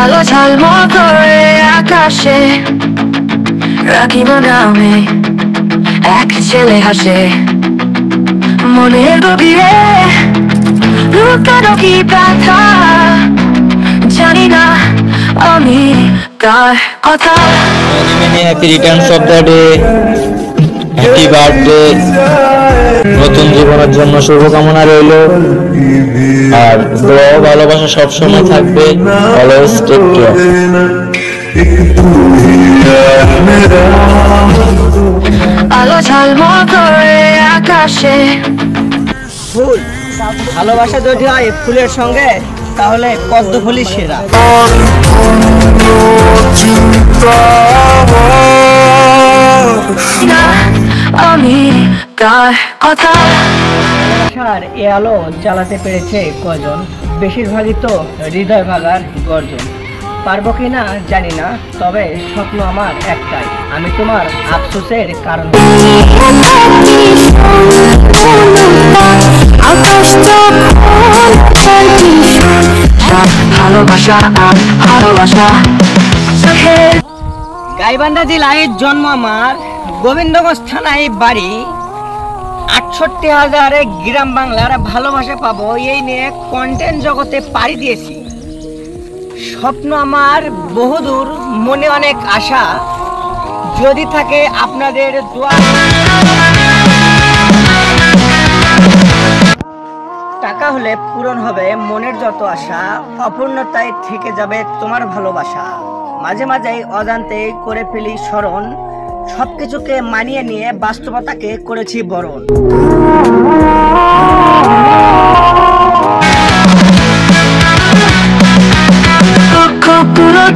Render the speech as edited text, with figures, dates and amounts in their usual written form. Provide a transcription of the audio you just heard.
আলো ঝলমল করে আকাশে রাখিব নামে এক ছেলে হাসে মনের গভীরে লুকানো কি ব্যথা জানি না আমি কার কথা। Happy Returns of the day, happy birthday. নতুন জীবনের জন্য শুভকামনা রইল, আর দোয়া ও ভালোবাসা সবসময় থাকবে। Always take care. আলো ঝলমল করে আকাশে। ফুল, ভালোবাসা যদি হয় ফুলের সঙ্গে তাহলে পদ্ম ফুলই সেরা। আমি কার কথা। ভালোবাসার এ আলো জ্বালাতে পেরেছে কজন, বেশিরভাগই তো হৃদয় ভাগার গর্জন। পারবো কিনা জানি না, তবে স্বপ্ন আমার একটাই, আমি তোমার আফসোসের কারণ। ভালোবাসা ভালোবাসা। গাইবান্ধা জেলায় জন্ম আমার, গোবিন্দগঞ্জ থানায় বাড়ি। ৬৮,০০০ গ্রাম বাংলার ভালোবাসা পাবো, এই নিয়ে কন্টেন্ট জগতে পাড়ি দিয়েছি। স্বপ্ন আমার বহুদূর, মনে অনেক আশা, যদি থাকে আপনাদের দোয়া। টাকা হলে পূরণ হবে মনের যত আশা, অপূর্ণতায় থেকে যাবে তোমার ভালোবাসা। মাঝে মাঝেই অজান্তে করে ফেলি স্মরণ, সবকিছুকে মানিয়ে নিয়ে বাস্তবতাকে করেছি বরণ। পুরো